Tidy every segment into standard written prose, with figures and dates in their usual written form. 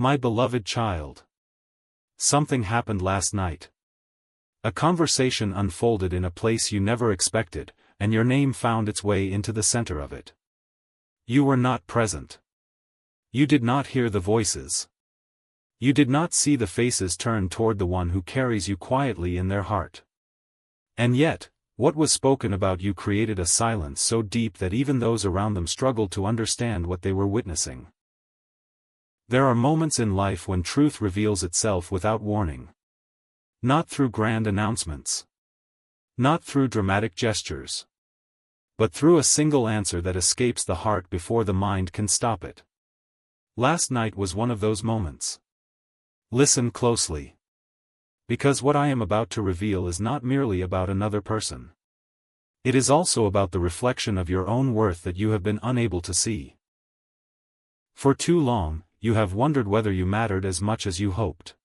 My beloved child. Something happened last night. A conversation unfolded in a place you never expected, and your name found its way into the center of it. You were not present. You did not hear the voices. You did not see the faces turn toward the one who carries you quietly in their heart. And yet, what was spoken about you created a silence so deep that even those around them struggled to understand what they were witnessing. There are moments in life when truth reveals itself without warning. Not through grand announcements. Not through dramatic gestures. But through a single answer that escapes the heart before the mind can stop it. Last night was one of those moments. Listen closely. Because what I am about to reveal is not merely about another person. It is also about the reflection of your own worth that you have been unable to see. For too long, you have wondered whether you mattered as much as you hoped.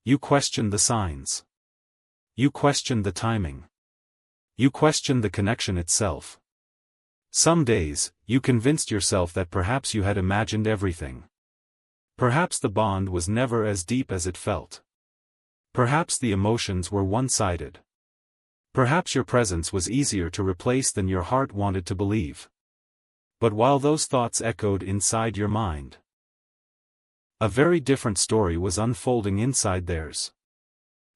You questioned the signs. You questioned the timing. You questioned the connection itself. Some days, you convinced yourself that perhaps you had imagined everything. Perhaps the bond was never as deep as it felt. Perhaps the emotions were one-sided. Perhaps your presence was easier to replace than your heart wanted to believe. But while those thoughts echoed inside your mind, a very different story was unfolding inside theirs.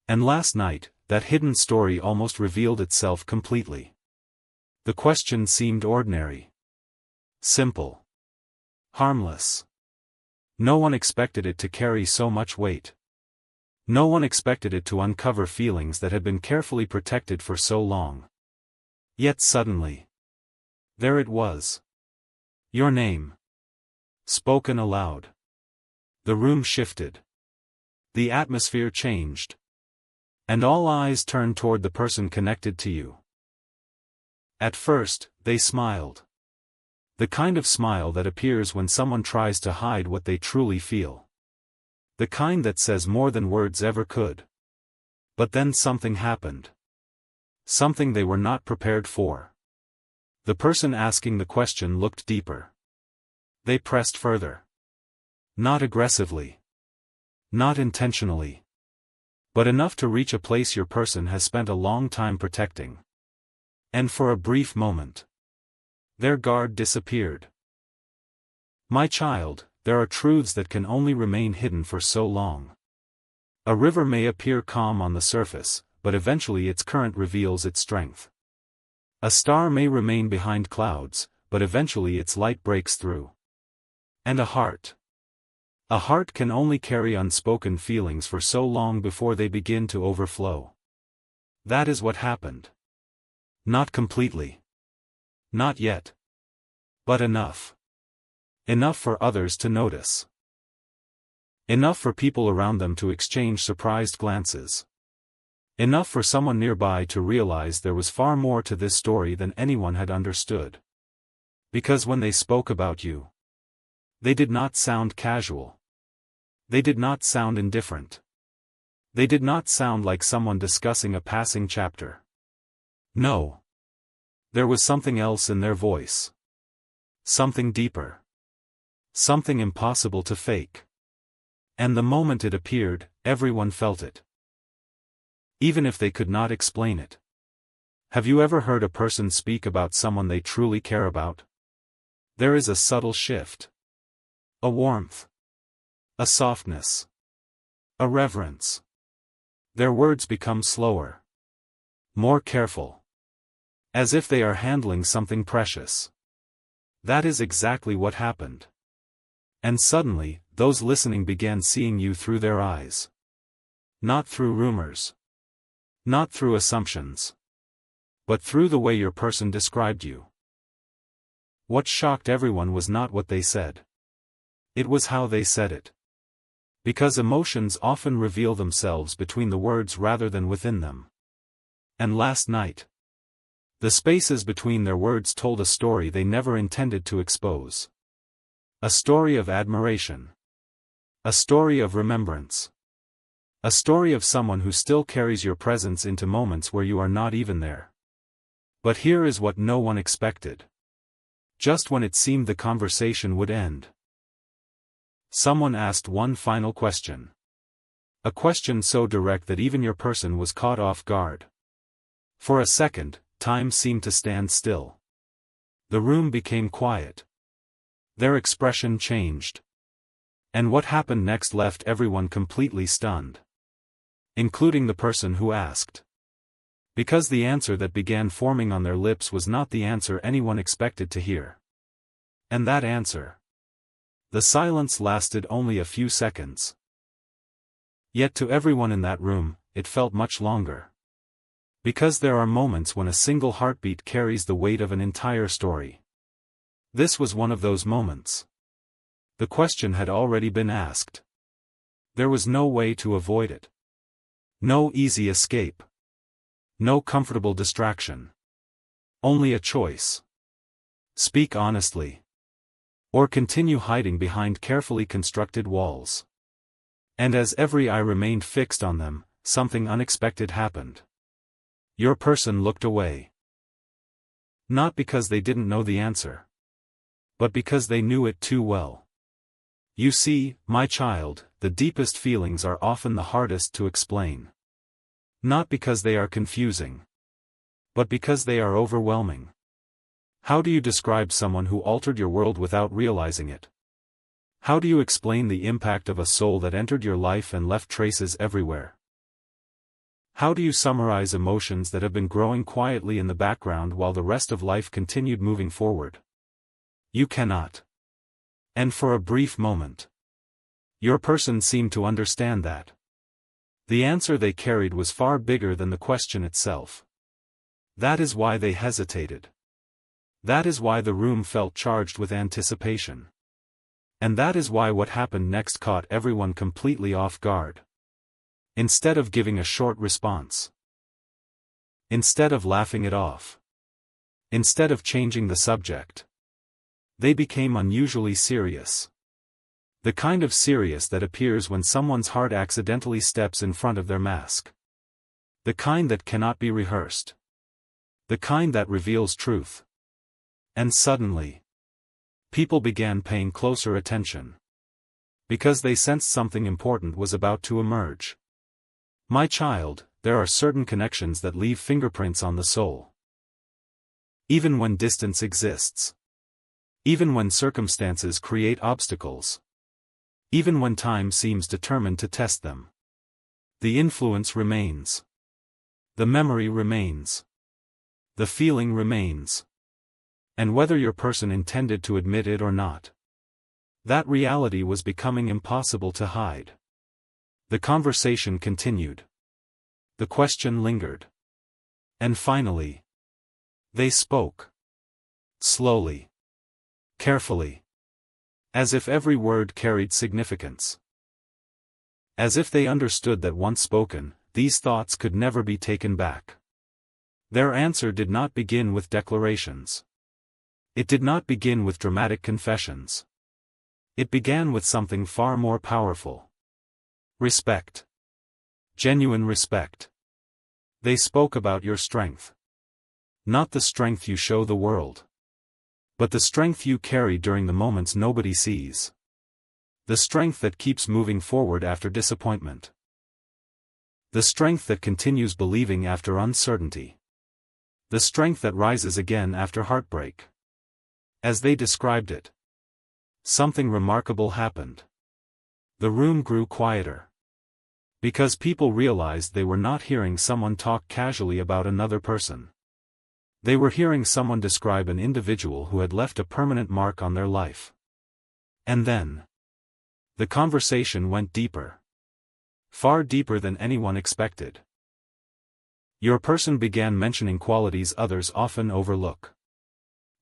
And last night, that hidden story almost revealed itself completely. The question seemed ordinary. Simple. Harmless. No one expected it to carry so much weight. No one expected it to uncover feelings that had been carefully protected for so long. Yet suddenly, there it was. Your name. Spoken aloud. The room shifted. The atmosphere changed. And all eyes turned toward the person connected to you. At first, they smiled. The kind of smile that appears when someone tries to hide what they truly feel. The kind that says more than words ever could. But then something happened. Something they were not prepared for. The person asking the question looked deeper. They pressed further. Not aggressively. Not intentionally. But enough to reach a place your person has spent a long time protecting. And for a brief moment, their guard disappeared. My child, there are truths that can only remain hidden for so long. A river may appear calm on the surface, but eventually its current reveals its strength. A star may remain behind clouds, but eventually its light breaks through. And a heart. A heart can only carry unspoken feelings for so long before they begin to overflow. That is what happened. Not completely. Not yet. But enough. Enough for others to notice. Enough for people around them to exchange surprised glances. Enough for someone nearby to realize there was far more to this story than anyone had understood. Because when they spoke about you, they did not sound casual. They did not sound indifferent. They did not sound like someone discussing a passing chapter. No. There was something else in their voice. Something deeper. Something impossible to fake. And the moment it appeared, everyone felt it. Even if they could not explain it. Have you ever heard a person speak about someone they truly care about? There is a subtle shift. A warmth. A softness. A reverence. Their words become slower. More careful. As if they are handling something precious. That is exactly what happened. And suddenly, those listening began seeing you through their eyes. Not through rumors. Not through assumptions. But through the way your person described you. What shocked everyone was not what they said. It was how they said it. Because emotions often reveal themselves between the words rather than within them. And last night, the spaces between their words told a story they never intended to expose. A story of admiration. A story of remembrance. A story of someone who still carries your presence into moments where you are not even there. But here is what no one expected. Just when it seemed the conversation would end, Someone asked one final question. A question so direct that even your person was caught off guard. For a second, time seemed to stand still. The room became quiet. Their expression changed. And what happened next left everyone completely stunned. Including the person who asked. Because the answer that began forming on their lips was not the answer anyone expected to hear. And that answer. The silence lasted only a few seconds. Yet to everyone in that room, it felt much longer. Because there are moments when a single heartbeat carries the weight of an entire story. This was one of those moments. The question had already been asked. There was no way to avoid it. No easy escape. No comfortable distraction. Only a choice. Speak honestly. Or continue hiding behind carefully constructed walls. And as every eye remained fixed on them, something unexpected happened. Your person looked away. Not because they didn't know the answer. But because they knew it too well. You see, my child, the deepest feelings are often the hardest to explain. Not because they are confusing. But because they are overwhelming. How do you describe someone who altered your world without realizing it? How do you explain the impact of a soul that entered your life and left traces everywhere? How do you summarize emotions that have been growing quietly in the background while the rest of life continued moving forward? You cannot. And for a brief moment, your person seemed to understand that. The answer they carried was far bigger than the question itself. That is why they hesitated. That is why the room felt charged with anticipation. And that is why what happened next caught everyone completely off guard. Instead of giving a short response. Instead of laughing it off. Instead of changing the subject. They became unusually serious. The kind of serious that appears when someone's heart accidentally steps in front of their mask. The kind that cannot be rehearsed. The kind that reveals truth. And suddenly, people began paying closer attention. Because they sensed something important was about to emerge. My child, there are certain connections that leave fingerprints on the soul. Even when distance exists. Even when circumstances create obstacles. Even when time seems determined to test them. The influence remains. The memory remains. The feeling remains. And whether your person intended to admit it or not. That reality was becoming impossible to hide. The conversation continued. The question lingered. And finally, they spoke. Slowly. Carefully. As if every word carried significance. As if they understood that once spoken, these thoughts could never be taken back. Their answer did not begin with declarations. It did not begin with dramatic confessions. It began with something far more powerful. Respect. Genuine respect. They spoke about your strength. Not the strength you show the world. But the strength you carry during the moments nobody sees. The strength that keeps moving forward after disappointment. The strength that continues believing after uncertainty. The strength that rises again after heartbreak. As they described it, something remarkable happened. The room grew quieter. Because people realized they were not hearing someone talk casually about another person. They were hearing someone describe an individual who had left a permanent mark on their life. And then, the conversation went deeper. Far deeper than anyone expected. Your person began mentioning qualities others often overlook.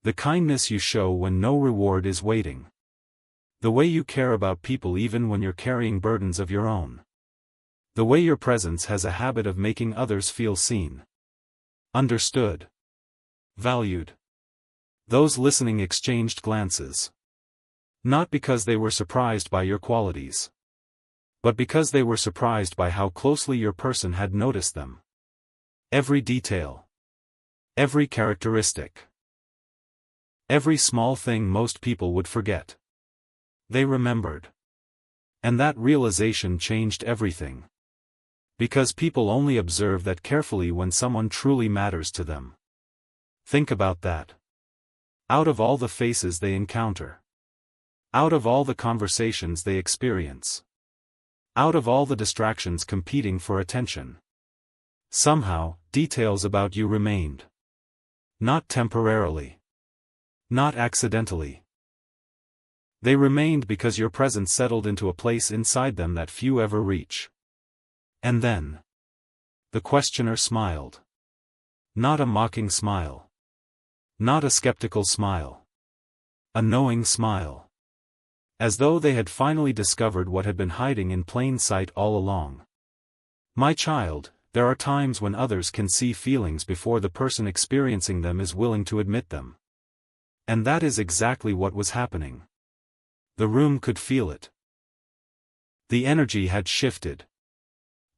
The kindness you show when no reward is waiting. The way you care about people even when you're carrying burdens of your own. The way your presence has a habit of making others feel seen. Understood. Valued. Those listening exchanged glances. Not because they were surprised by your qualities. But because they were surprised by how closely your person had noticed them. Every detail. Every characteristic. Every small thing most people would forget. They remembered. And that realization changed everything. Because people only observe that carefully when someone truly matters to them. Think about that. Out of all the faces they encounter. Out of all the conversations they experience. Out of all the distractions competing for attention. Somehow, details about you remained. Not temporarily. Not accidentally. They remained because your presence settled into a place inside them that few ever reach. And then. The questioner smiled. Not a mocking smile. Not a skeptical smile. A knowing smile. As though they had finally discovered what had been hiding in plain sight all along. My child, there are times when others can see feelings before the person experiencing them is willing to admit them. And that is exactly what was happening. The room could feel it. The energy had shifted.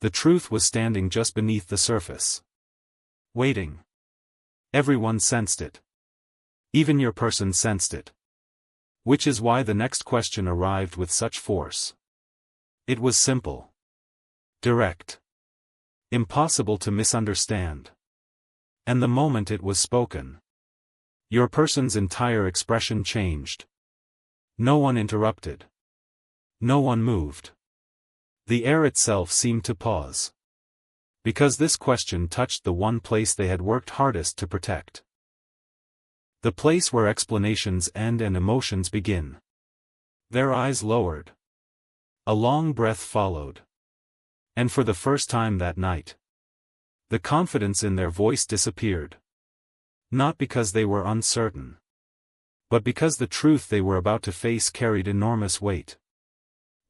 The truth was standing just beneath the surface. Waiting. Everyone sensed it. Even your person sensed it. Which is why the next question arrived with such force. It was simple. Direct. Impossible to misunderstand. And the moment it was spoken, your person's entire expression changed. No one interrupted. No one moved. The air itself seemed to pause. Because this question touched the one place they had worked hardest to protect. The place where explanations end and emotions begin. Their eyes lowered. A long breath followed. And for the first time that night, the confidence in their voice disappeared. Not because they were uncertain, but because the truth they were about to face carried enormous weight.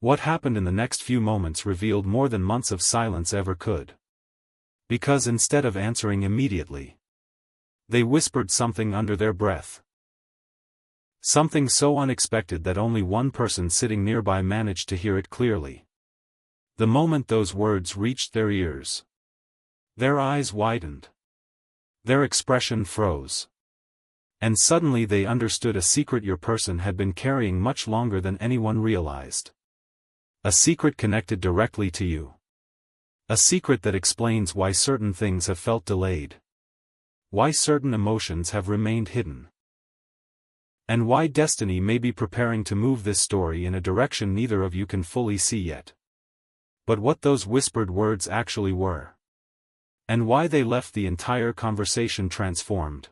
What happened in the next few moments revealed more than months of silence ever could. Because instead of answering immediately, they whispered something under their breath. Something so unexpected that only one person sitting nearby managed to hear it clearly. The moment those words reached their ears, their eyes widened. Their expression froze. And suddenly they understood a secret your person had been carrying much longer than anyone realized. A secret connected directly to you. A secret that explains why certain things have felt delayed. Why certain emotions have remained hidden. And why destiny may be preparing to move this story in a direction neither of you can fully see yet. But what those whispered words actually were. And why they left the entire conversation transformed.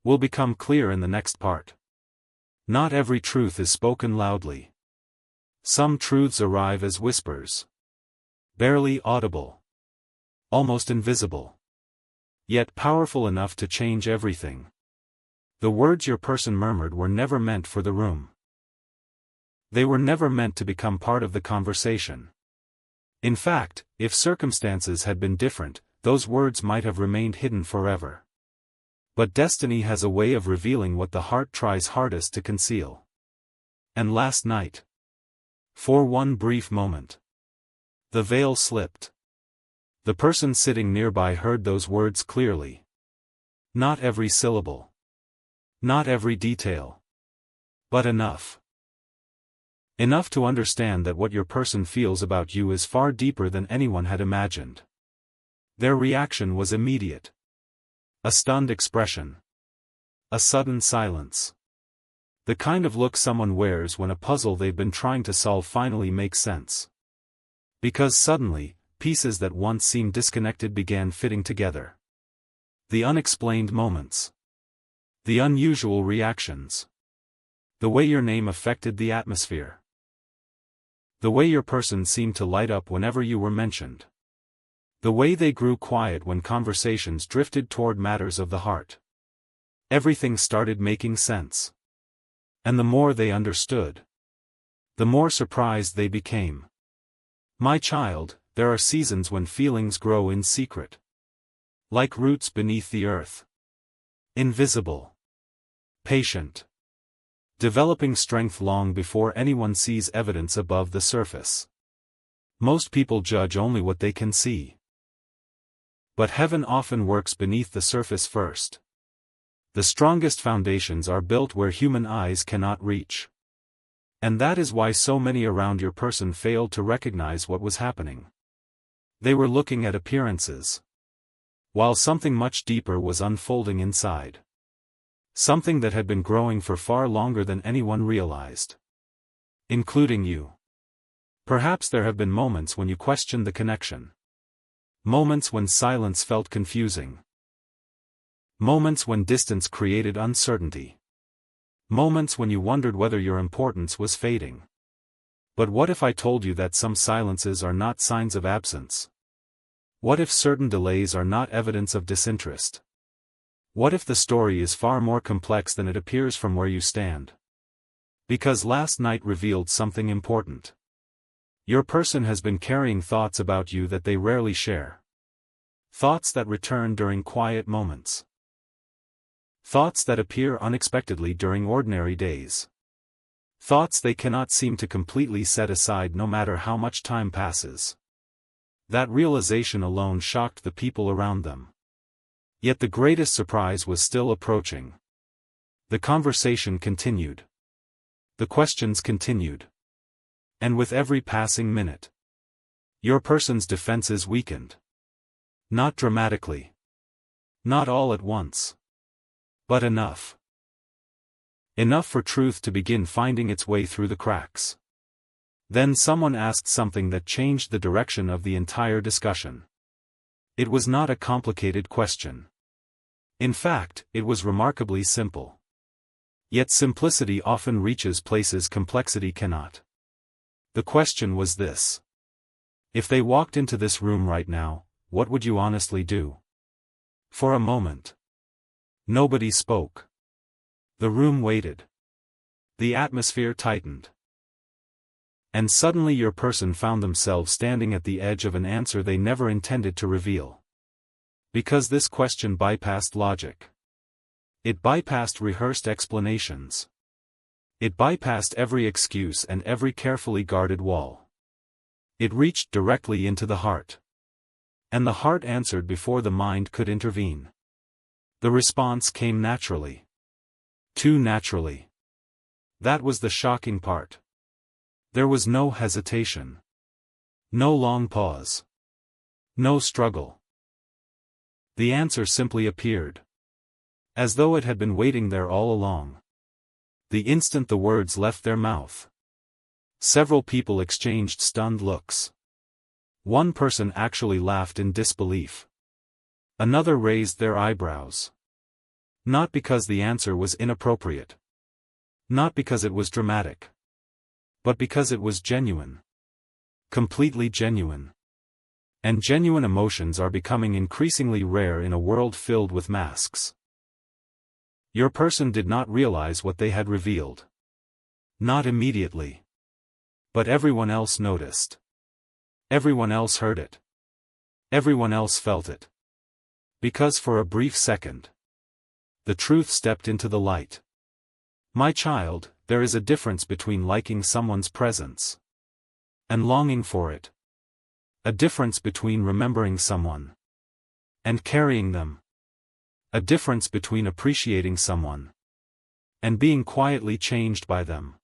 Will become clear in the next part. Not every truth is spoken loudly. Some truths arrive as whispers. Barely audible. Almost invisible. Yet powerful enough to change everything. The words your person murmured were never meant for the room. They were never meant to become part of the conversation. In fact, if circumstances had been different, those words might have remained hidden forever. But destiny has a way of revealing what the heart tries hardest to conceal. And last night, for one brief moment, the veil slipped. The person sitting nearby heard those words clearly. Not every syllable. Not every detail. But enough. Enough to understand that what your person feels about you is far deeper than anyone had imagined. Their reaction was immediate. A stunned expression. A sudden silence. The kind of look someone wears when a puzzle they've been trying to solve finally makes sense. Because suddenly, pieces that once seemed disconnected began fitting together. The unexplained moments. The unusual reactions. The way your name affected the atmosphere. The way your person seemed to light up whenever you were mentioned. The way they grew quiet when conversations drifted toward matters of the heart. Everything started making sense. And the more they understood, the more surprised they became. My child, there are seasons when feelings grow in secret. Like roots beneath the earth. Invisible. Patient. Developing strength long before anyone sees evidence above the surface. Most people judge only what they can see. But heaven often works beneath the surface first. The strongest foundations are built where human eyes cannot reach. And that is why so many around your person failed to recognize what was happening. They were looking at appearances, while something much deeper was unfolding inside. Something that had been growing for far longer than anyone realized, including you. Perhaps there have been moments when you questioned the connection. Moments when silence felt confusing. Moments when distance created uncertainty. Moments when you wondered whether your importance was fading. But what if I told you that some silences are not signs of absence? What if certain delays are not evidence of disinterest? What if the story is far more complex than it appears from where you stand? Because last night revealed something important. Your person has been carrying thoughts about you that they rarely share. Thoughts that return during quiet moments. Thoughts that appear unexpectedly during ordinary days. Thoughts they cannot seem to completely set aside no matter how much time passes. That realization alone shocked the people around them. Yet the greatest surprise was still approaching. The conversation continued. The questions continued. And with every passing minute, your person's defenses weakened. Not dramatically. Not all at once. But enough. Enough for truth to begin finding its way through the cracks. Then someone asked something that changed the direction of the entire discussion. It was not a complicated question. In fact, it was remarkably simple. Yet simplicity often reaches places complexity cannot. The question was this. If they walked into this room right now, what would you honestly do? For a moment. Nobody spoke. The room waited. The atmosphere tightened. And suddenly your person found themselves standing at the edge of an answer they never intended to reveal. Because this question bypassed logic. It bypassed rehearsed explanations. It bypassed every excuse and every carefully guarded wall. It reached directly into the heart. And the heart answered before the mind could intervene. The response came naturally. Too naturally. That was the shocking part. There was no hesitation. No long pause. No struggle. The answer simply appeared. As though it had been waiting there all along. The instant the words left their mouth, several people exchanged stunned looks. One person actually laughed in disbelief. Another raised their eyebrows. Not because the answer was inappropriate. Not because it was dramatic. But because it was genuine. Completely genuine. And genuine emotions are becoming increasingly rare in a world filled with masks. Your person did not realize what they had revealed. Not immediately. But everyone else noticed. Everyone else heard it. Everyone else felt it. Because for a brief second, the truth stepped into the light. My child, there is a difference between liking someone's presence and longing for it. A difference between remembering someone and carrying them. A difference between appreciating someone and being quietly changed by them.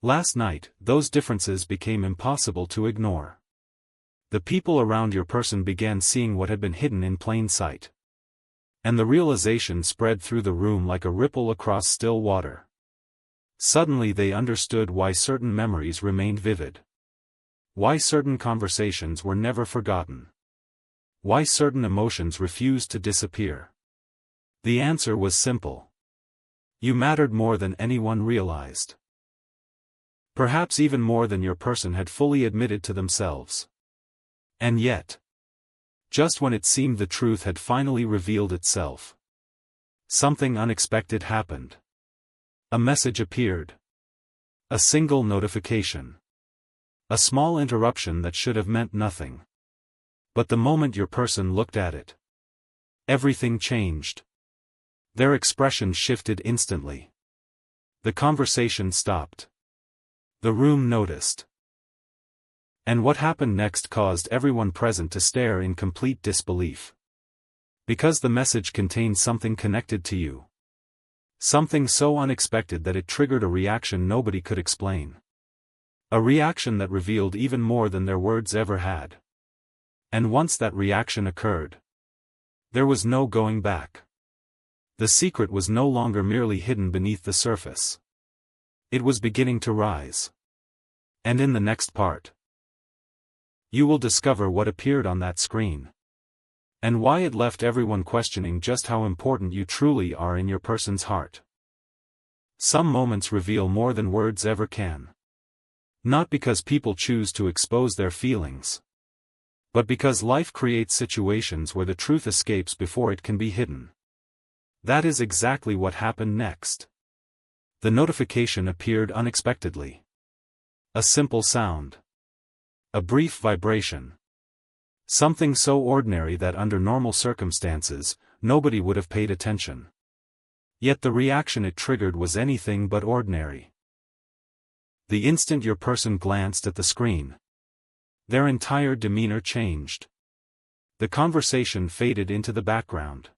Last night, those differences became impossible to ignore. The people around your person began seeing what had been hidden in plain sight. And the realization spread through the room like a ripple across still water. Suddenly they understood why certain memories remained vivid. Why certain conversations were never forgotten. Why certain emotions refused to disappear. The answer was simple. You mattered more than anyone realized. Perhaps even more than your person had fully admitted to themselves. And yet, just when it seemed the truth had finally revealed itself, something unexpected happened. A message appeared. A single notification. A small interruption that should have meant nothing. But the moment your person looked at it, everything changed. Their expression shifted instantly. The conversation stopped. The room noticed. And what happened next caused everyone present to stare in complete disbelief. Because the message contained something connected to you. Something so unexpected that it triggered a reaction nobody could explain. A reaction that revealed even more than their words ever had. And once that reaction occurred, there was no going back. The secret was no longer merely hidden beneath the surface. It was beginning to rise. And in the next part, you will discover what appeared on that screen. And why it left everyone questioning just how important you truly are in your person's heart. Some moments reveal more than words ever can. Not because people choose to expose their feelings, but because life creates situations where the truth escapes before it can be hidden. That is exactly what happened next. The notification appeared unexpectedly. A simple sound. A brief vibration. Something so ordinary that under normal circumstances, nobody would have paid attention. Yet the reaction it triggered was anything but ordinary. The instant your person glanced at the screen, their entire demeanor changed. The conversation faded into the background.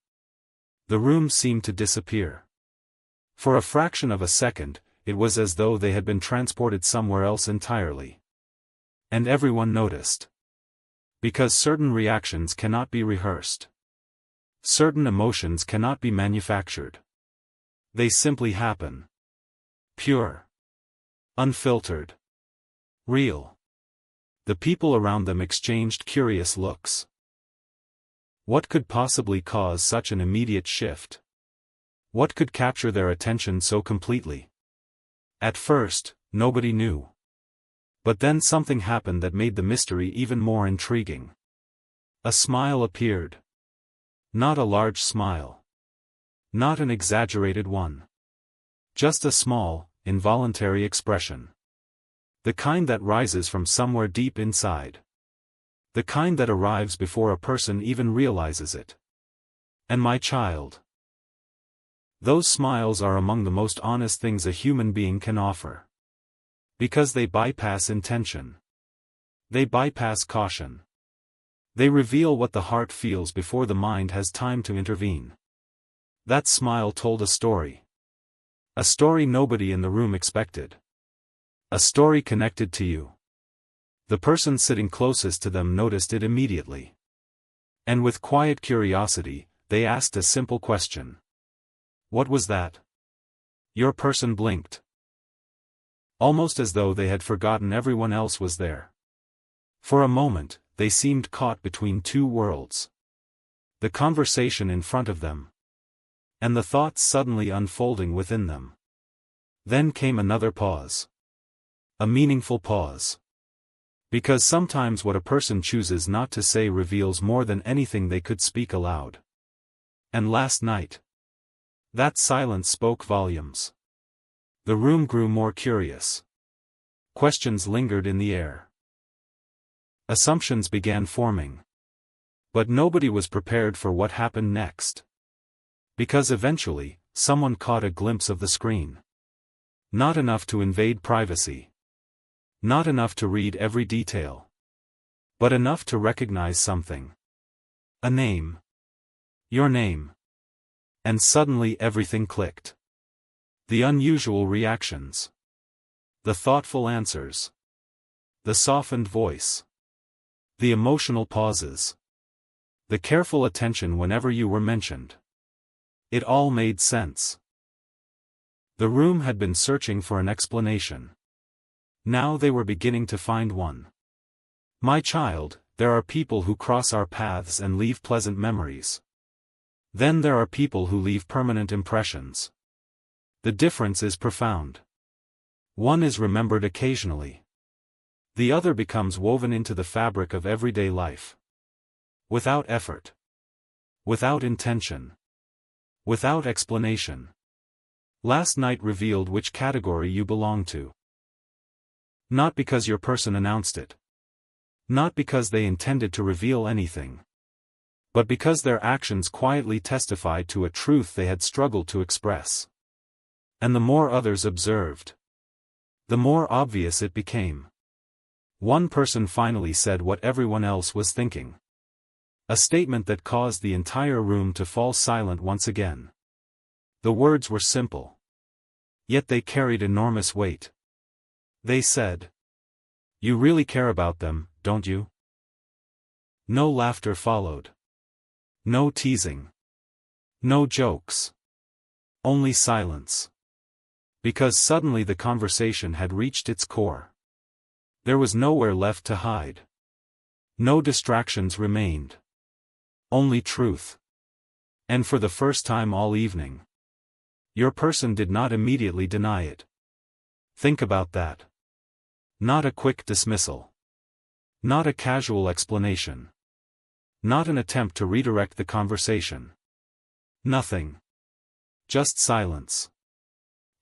The room seemed to disappear. For a fraction of a second, it was as though they had been transported somewhere else entirely. And everyone noticed. Because certain reactions cannot be rehearsed. Certain emotions cannot be manufactured. They simply happen. Pure. Unfiltered. Real. The people around them exchanged curious looks. What could possibly cause such an immediate shift? What could capture their attention so completely? At first, nobody knew. But then something happened that made the mystery even more intriguing. A smile appeared. Not a large smile. Not an exaggerated one. Just a small, involuntary expression. The kind that rises from somewhere deep inside. The kind that arrives before a person even realizes it. And my child. Those smiles are among the most honest things a human being can offer. Because they bypass intention. They bypass caution. They reveal what the heart feels before the mind has time to intervene. That smile told a story. A story nobody in the room expected. A story connected to you. The person sitting closest to them noticed it immediately. And with quiet curiosity, they asked a simple question. What was that? Your person blinked. Almost as though they had forgotten everyone else was there. For a moment, they seemed caught between two worlds. The conversation in front of them. And the thoughts suddenly unfolding within them. Then came another pause. A meaningful pause. Because sometimes what a person chooses not to say reveals more than anything they could speak aloud. And last night, that silence spoke volumes. The room grew more curious. Questions lingered in the air. Assumptions began forming. But nobody was prepared for what happened next. Because eventually, someone caught a glimpse of the screen. Not enough to invade privacy. Not enough to read every detail. But enough to recognize something. A name. Your name. And suddenly everything clicked. The unusual reactions. The thoughtful answers. The softened voice. The emotional pauses. The careful attention whenever you were mentioned. It all made sense. The room had been searching for an explanation. Now they were beginning to find one. My child, there are people who cross our paths and leave pleasant memories. Then there are people who leave permanent impressions. The difference is profound. One is remembered occasionally. The other becomes woven into the fabric of everyday life. Without effort. Without intention. Without explanation. Last night revealed which category you belong to. Not because your person announced it. Not because they intended to reveal anything. But because their actions quietly testified to a truth they had struggled to express. And the more others observed, the more obvious it became. One person finally said what everyone else was thinking. A statement that caused the entire room to fall silent once again. The words were simple. Yet they carried enormous weight. They said, "You really care about them, don't you?" No laughter followed. No teasing. No jokes. Only silence. Because suddenly the conversation had reached its core. There was nowhere left to hide. No distractions remained. Only truth. And for the first time all evening, your person did not immediately deny it. Think about that. Not a quick dismissal. Not a casual explanation. Not an attempt to redirect the conversation. Nothing. Just silence.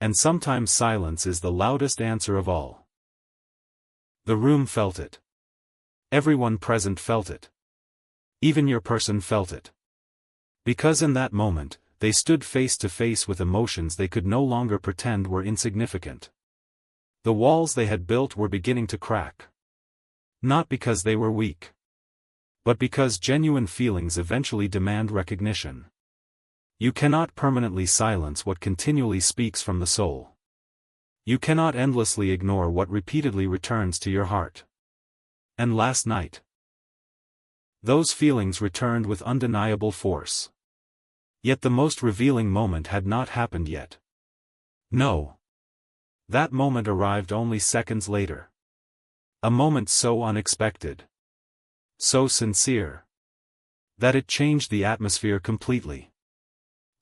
And sometimes silence is the loudest answer of all. The room felt it. Everyone present felt it. Even your person felt it. Because in that moment, they stood face to face with emotions they could no longer pretend were insignificant. The walls they had built were beginning to crack. Not because they were weak, but because genuine feelings eventually demand recognition. You cannot permanently silence what continually speaks from the soul. You cannot endlessly ignore what repeatedly returns to your heart. And last night, those feelings returned with undeniable force. Yet the most revealing moment had not happened yet. No. That moment arrived only seconds later. A moment so unexpected, so sincere, that it changed the atmosphere completely.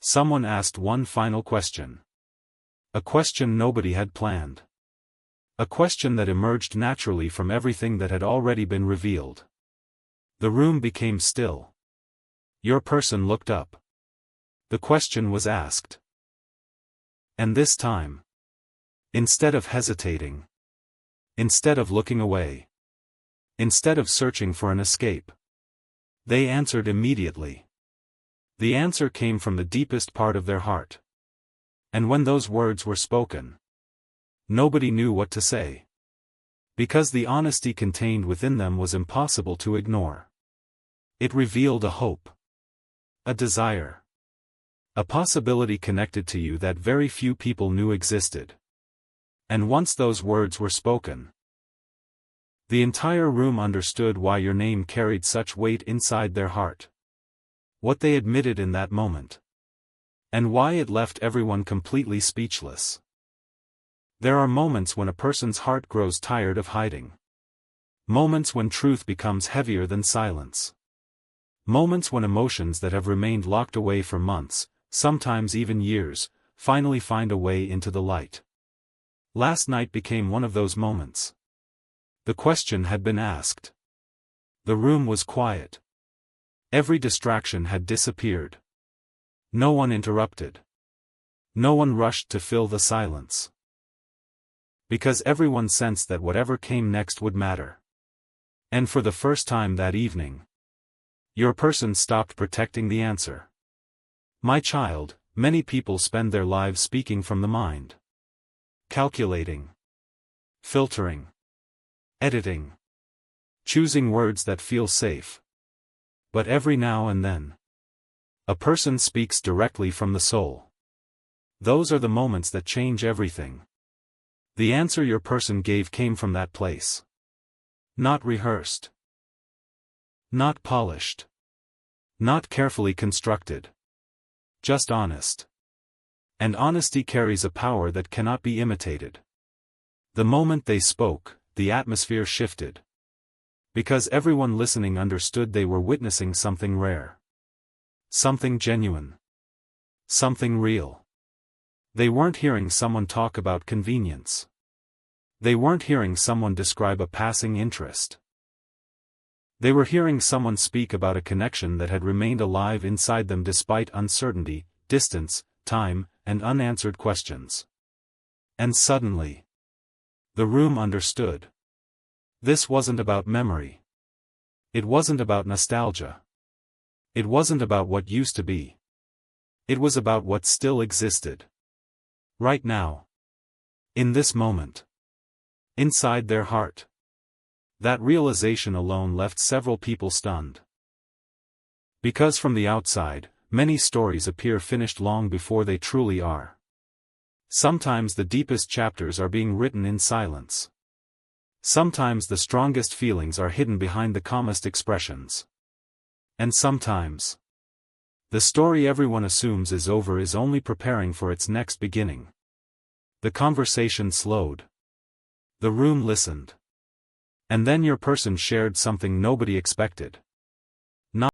Someone asked one final question. A question nobody had planned. A question that emerged naturally from everything that had already been revealed. The room became still. Your person looked up. The question was asked. And this time, instead of hesitating, instead of looking away, instead of searching for an escape, they answered immediately. The answer came from the deepest part of their heart. And when those words were spoken, nobody knew what to say. Because the honesty contained within them was impossible to ignore. It revealed a hope. A desire. A possibility connected to you that very few people knew existed. And once those words were spoken, the entire room understood why your name carried such weight inside their heart. What they admitted in that moment. And why it left everyone completely speechless. There are moments when a person's heart grows tired of hiding. Moments when truth becomes heavier than silence. Moments when emotions that have remained locked away for months, sometimes even years, finally find a way into the light. Last night became one of those moments. The question had been asked. The room was quiet. Every distraction had disappeared. No one interrupted. No one rushed to fill the silence. Because everyone sensed that whatever came next would matter. And for the first time that evening, your person stopped protecting the answer. My child, many people spend their lives speaking from the mind. Calculating. Filtering. Editing. Choosing words that feel safe. But every now and then, a person speaks directly from the soul. Those are the moments that change everything. The answer your person gave came from that place. Not rehearsed. Not polished. Not carefully constructed. Just honest. And honesty carries a power that cannot be imitated. The moment they spoke, the atmosphere shifted. Because everyone listening understood they were witnessing something rare. Something genuine. Something real. They weren't hearing someone talk about convenience. They weren't hearing someone describe a passing interest. They were hearing someone speak about a connection that had remained alive inside them despite uncertainty, distance, time, and unanswered questions. And suddenly, the room understood. This wasn't about memory. It wasn't about nostalgia. It wasn't about what used to be. It was about what still existed. Right now. In this moment. Inside their heart. That realization alone left several people stunned. Because from the outside, Many stories appear finished long before they truly are. Sometimes the deepest chapters are being written in silence. Sometimes the strongest feelings are hidden behind the calmest expressions. And sometimes, the story everyone assumes is over is only preparing for its next beginning. The conversation slowed. The room listened. And then your person shared something nobody expected.